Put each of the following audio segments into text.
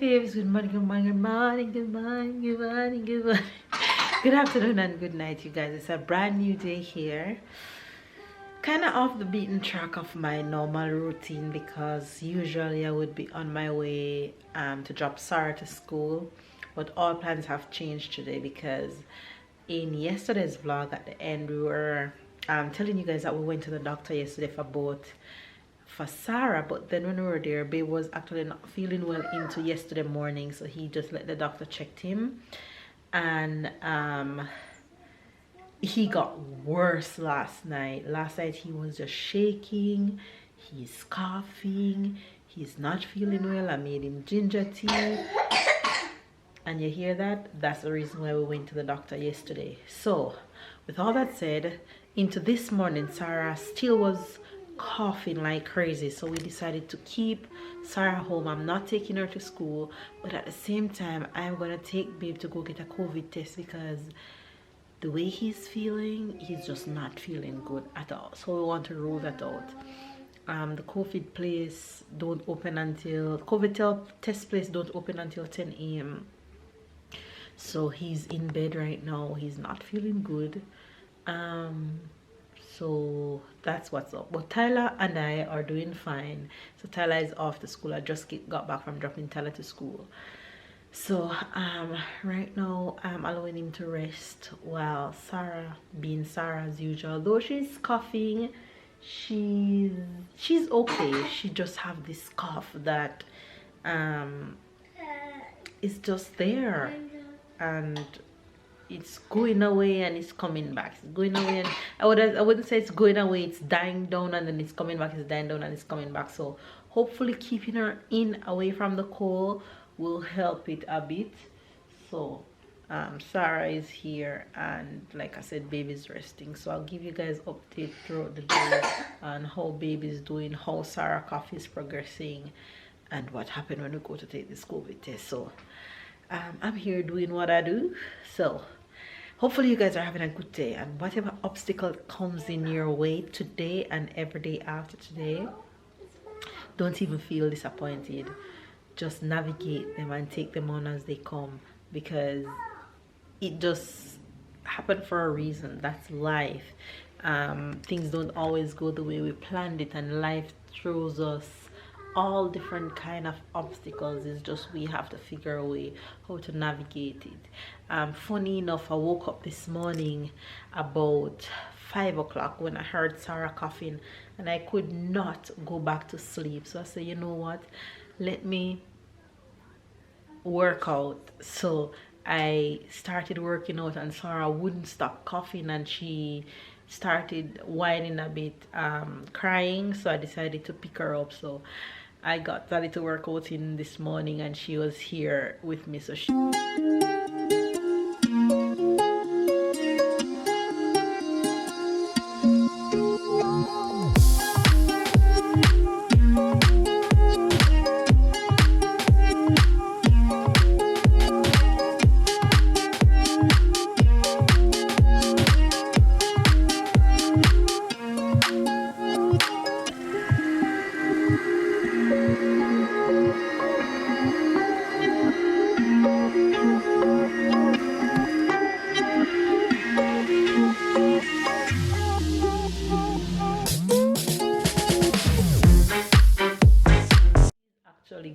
Fibs. Good morning, good morning, good morning, good morning, good morning, good morning. Good afternoon and good night, you guys. It's a brand new day here. Kind of off the beaten track of my normal routine because usually I would be on my way to drop Sarah to school. But all plans have changed today because in yesterday's vlog at the end we were telling you guys that we went to the doctor yesterday for Sarah, but then when we were there, babe was actually not feeling well into yesterday morning, so he just let the doctor check him, and he got worse last night. Last night he was just shaking, he's coughing, he's not feeling well. I made him ginger tea, and you hear that? That's the reason why we went to the doctor yesterday. So with all that said, into this morning Sarah still was coughing like crazy, so we decided to keep Sarah home. I'm not taking her to school, but at the same time I'm gonna take babe to go get a COVID test because the way he's feeling, he's just not feeling good at all. So we want to rule that out. The COVID place don't open until test place don't open until 10 a.m. so he's in bed right now. He's not feeling good. So that's what's up. But Tyler and I are doing fine. So Tyler is off to school. I just got back from dropping Tyler to school. So right now I'm allowing him to rest while Sarah, being Sarah as usual, though she's coughing, she's okay. She just have this cough that is just there, and it's going away and it's coming back. It's going away, and I wouldn't say it's going away, it's dying down and then it's coming back. It's dying down and it's coming back. So hopefully keeping her away from the cold will help it a bit. So Sarah is here, and like I said, baby's resting. So I'll give you guys update throughout the day on how baby's doing, how Sarah cough is progressing, and what happened when we go to take this COVID test. So I'm here doing what I do. So hopefully you guys are having a good day, and whatever obstacle comes in your way today and every day after today, don't even feel disappointed. Just navigate them and take them on as they come, because it just happened for a reason. That's life. Things don't always go the way we planned it, and life throws us all different kind of obstacles. It's just we have to figure a way how to navigate it. Funny enough, I woke up this morning about 5 o'clock when I heard Sarah coughing, and I could not go back to sleep. So I said, you know what, let me work out. So I started working out, and Sarah wouldn't stop coughing, and she started whining a bit, crying. So I decided to pick her up. So I got Sally to work out in this morning, and she was here with me. So she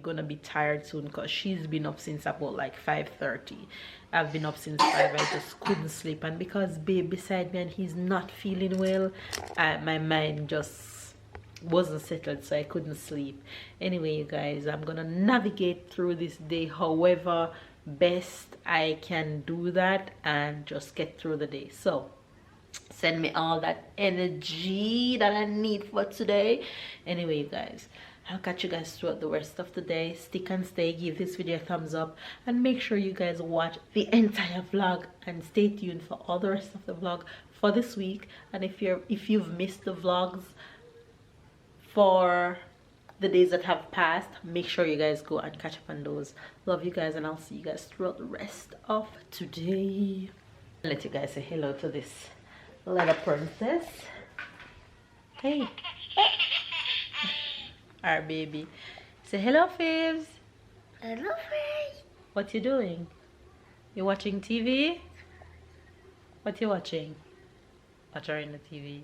gonna be tired soon because she's been up since about like 5:30. I've been up since 5. I just couldn't sleep, and because babe beside me and he's not feeling well, my mind just wasn't settled, so I couldn't sleep. Anyway, you guys, I'm gonna navigate through this day however best I can do that and just get through the day. So send me all that energy that I need for today. Anyway, you guys, I'll catch you guys throughout the rest of the day. Stick and stay, give this video a thumbs up, and make sure you guys watch the entire vlog and stay tuned for all the rest of the vlog for this week. And if you've missed the vlogs for the days that have passed, make sure you guys go and catch up on those. Love you guys, and I'll see you guys throughout the rest of today. Let you guys say hello to this little princess. Hey. Our baby. Say hello, Fibs. I'm afraid. What you doing? You watching TV? What you watching? Watch her in the TV.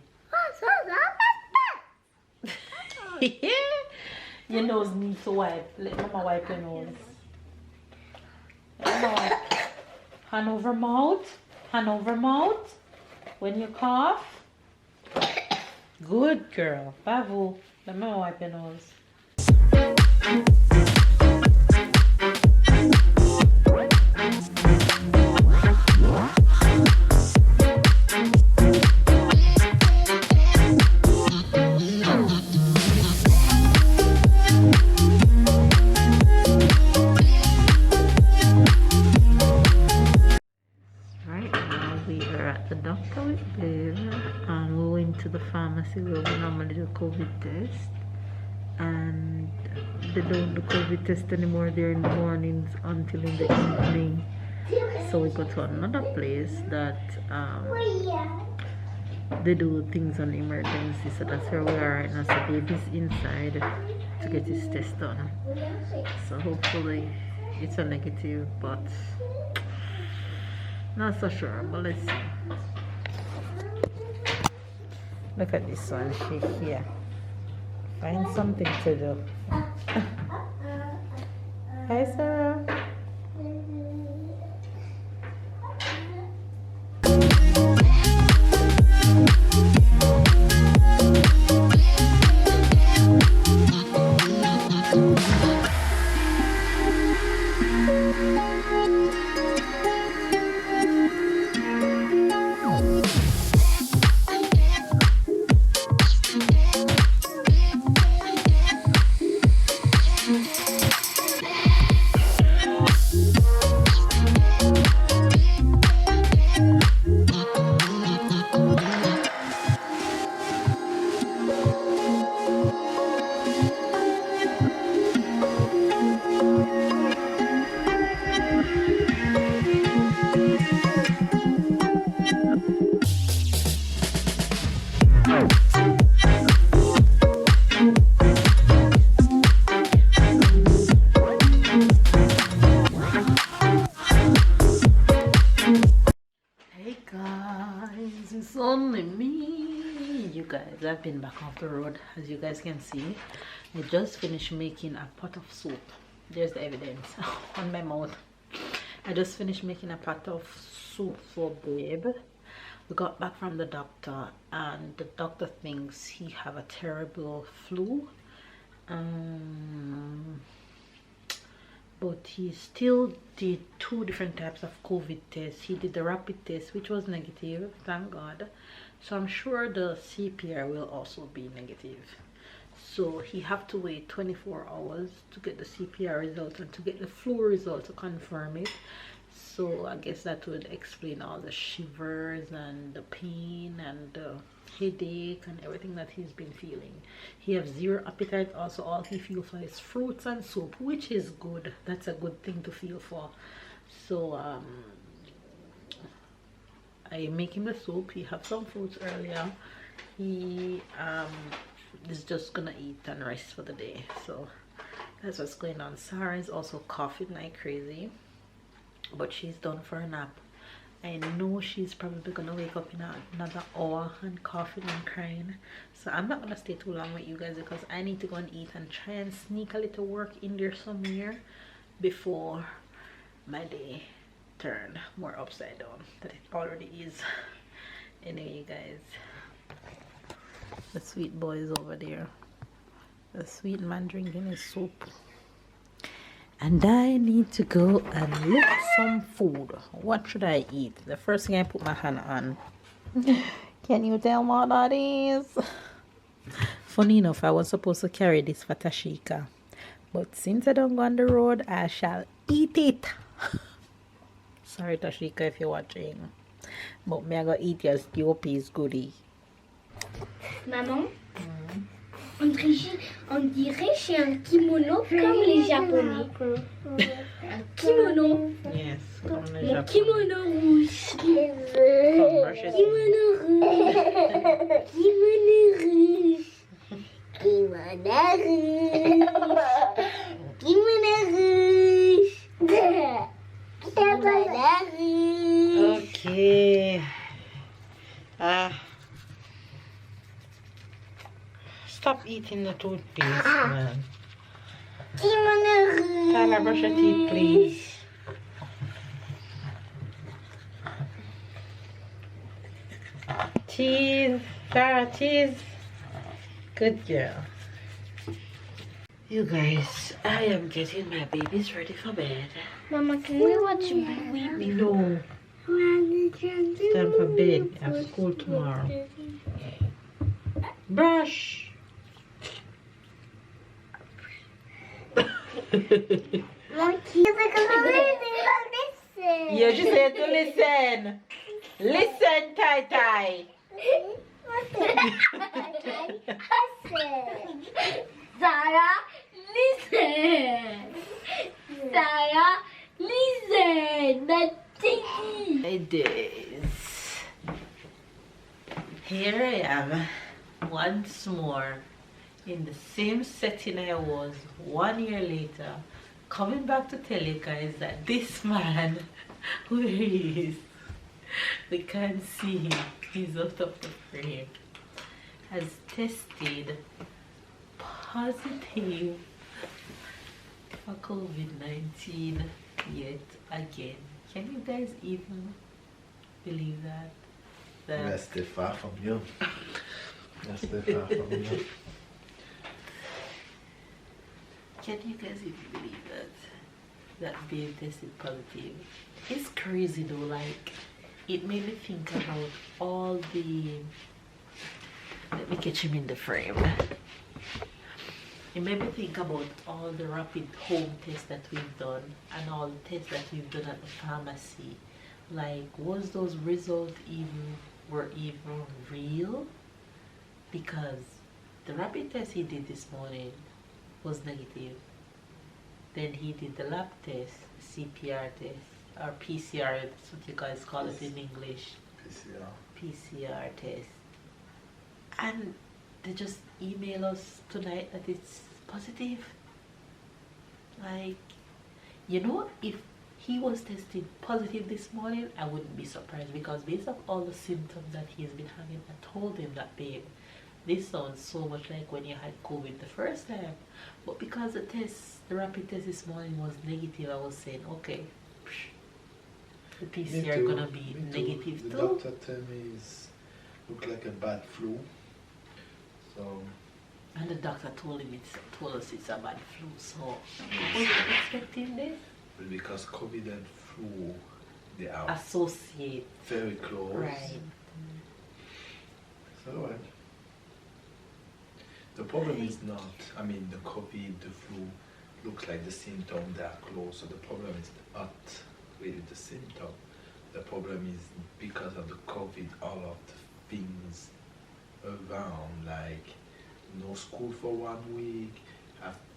Your nose needs to wipe. Let mama wipe your nose. Let mama wipe. Hand over mouth. Hand over mouth. When you cough. Good girl. Bravo. Let mama wipe your nose. To the pharmacy where we normally do COVID test, and they don't do COVID test anymore there in the mornings until in the evening, so we go to another place that they do things on emergency, so that's where we are right now. So baby's inside to get his test done, so hopefully it's a negative, but not so sure, but let's see. Look at this one, she here. Find something to do. Hi, Sarah. Only me. You guys, I've been back off the road. As you guys can see, I just finished making a pot of soup. There's the evidence on my mouth. I just finished making a pot of soup for babe. We got back from the doctor, and the doctor thinks he have a terrible flu, but he still did 2 different types of COVID tests. He did the rapid test, which was negative, thank God. So I'm sure the CPR will also be negative. So he have to wait 24 hours to get the CPR result and to get the flu result to confirm it. So I guess that would explain all the shivers and the pain and the headache and everything that he's been feeling. He has 0 appetite. Also, all he feels for is fruits and soup, which is good. That's a good thing to feel for. So I make him the soup. He had some fruits earlier. He is just gonna eat and rest for the day. So that's what's going on. Sarah is also coughing like crazy, but she's done for a nap. I know she's probably gonna wake up in another hour and coughing and crying. So I'm not gonna stay too long with you guys because I need to go and eat and try and sneak a little work in there somewhere before my day turn more upside down that it already is. Anyway, you guys, the sweet boy is over there. The sweet man drinking his soup. And I need to go and look some food. What should I eat? The first thing I put my hand on. Can you tell what that is? Funny enough, I was supposed to carry this for Tashika. But since I don't go on the road, I shall eat it. Sorry, Tashika, if you're watching. But me I go eat your stupid goodie. Maman, on dirait j'ai un kimono comme les Japonais. Un kimono. Yes, comme les Mon Japonais. kimono rouge. Kimono Kimono rouge. Kimono rouge. Kimono rouge. Kimono rouge. Stop eating the toothpaste, man. Kimono Tyler, brush your teeth, please. Cheese. Sarah, cheese. Good girl. You guys, I am getting my babies ready for bed. Mama, can we watch Baby? No. It's time for bed. I have school tomorrow. Brush. Yeah, she said to listen. Listen, Tai Tai. Sarah, listen. Sarah, listen. Nothing. It is. Here I am once more in the same setting I was 1 year later, coming back to tell you guys that this man, where he is, we can't see him, he's out of the frame, has tested positive for COVID-19 yet again. Can you guys even believe that? That's the far from you. That's the far from you. Can you guys even believe that being tested positive? It's crazy though, like it made me think about all the, let me catch him in the frame. It made me think about all the rapid home tests that we've done and all the tests that we've done at the pharmacy. Like, was those results were even real? Because the rapid test he did this morning was negative. Then he did the lab test, CPR test, or PCR, that's what you guys call it in English. PCR test. And they just email us tonight that it's positive. Like, you know, if he was tested positive this morning, I wouldn't be surprised, because based on all the symptoms that he's been having, I told him that, babe, this sounds so much like when you had COVID the first time. But because the rapid test this morning was negative, I was saying, okay, the PCR gonna be negative too. The doctor told me it's look like a bad flu. So. And the doctor told us it's a bad flu. So was you expecting this? Because COVID and flu, they are associate very close. Right. So well. The problem is not, I mean, the COVID, the flu looks like the symptoms, they are close. So the problem is not really the symptom. The problem is because of the COVID, all of the things around, like no school for 1 week,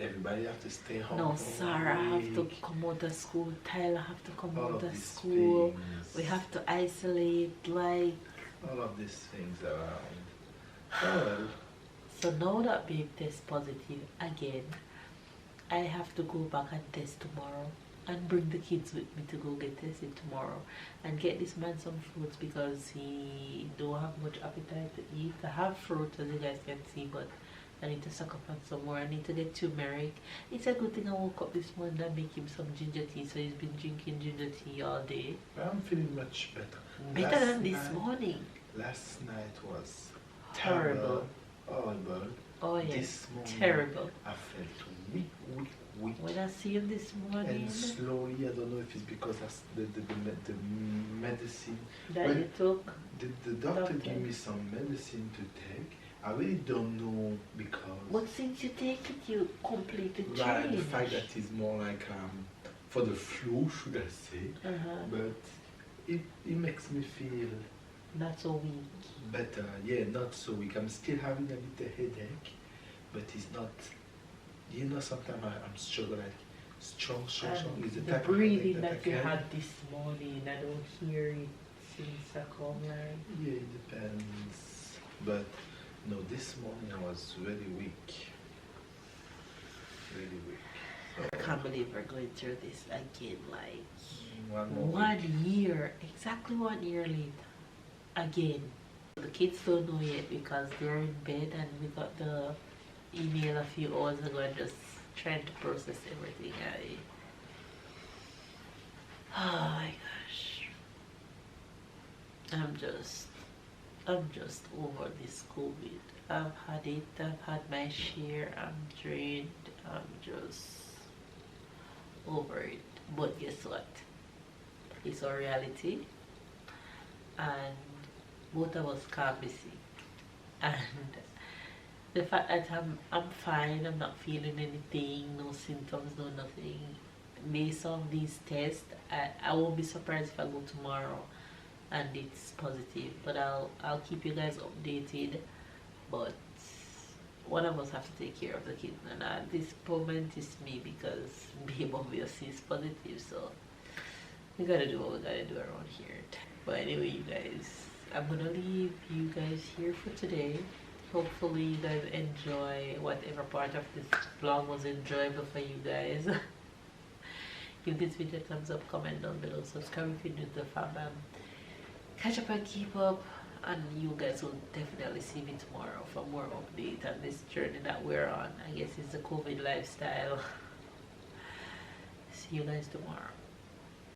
everybody have to stay home. No, for Sarah 1 week. have to come out of school, Tyler have to come All out of of these school. things. We have to isolate, like. All of these things around. Oh, well. So now that babe tests positive again, I have to go back and test tomorrow and bring the kids with me to go get tested tomorrow and get this man some fruits, because he don't have much appetite to eat. I have fruit, as you guys can see, but I need to suck up on some more. I need to get turmeric. It's a good thing I woke up this morning and make him some ginger tea, so he's been drinking ginger tea all day. I'm feeling much better. Better than this morning. Last night was Horrible. Horrible. Oh yeah, this morning, terrible. I felt weak. When I see him this morning, And slowly, I don't know if it's because the medicine that you took. The doctor gave me some medicine to take. I really don't know because. But since you take it, you completely change. Right, the fact that it's more like for the flu, should I say? But it makes me feel not so weak. Better, yeah, not so weak. I'm still having a little headache, but it's not. You know, sometimes I'm struggling, like strong. Is the the type breathing of that you had this morning, I don't hear it since I come like. Yeah, it depends. But no, this morning I was really weak. Really weak. So, I can't believe we're going through this again, like 1 more 1 week. year, exactly 1 year later. Again. The kids don't know yet because they're in bed, and we got the email a few hours ago and just trying to process everything. Oh my gosh, I'm just over this COVID. I've had it, I've had my share, I'm drained, I'm just over it. But guess what? It's a reality, and both of us can't be sick. And the fact that I'm fine, I'm not feeling anything, no symptoms, no nothing. Based on these tests, I won't be surprised if I go tomorrow and it's positive. But I'll keep you guys updated. But one of us have to take care of the kids, and at this moment it's me because babe obviously is positive, so we gotta do what we gotta do around here. But anyway, you guys, I'm gonna leave you guys here for today. Hopefully you guys enjoy whatever part of this vlog was enjoyable for you guys. Give this video a thumbs up, comment down below, subscribe if you're new to the fam, catch up and keep up, and you guys will definitely see me tomorrow for more update on this journey that we're on. I guess it's the COVID lifestyle. See you guys tomorrow.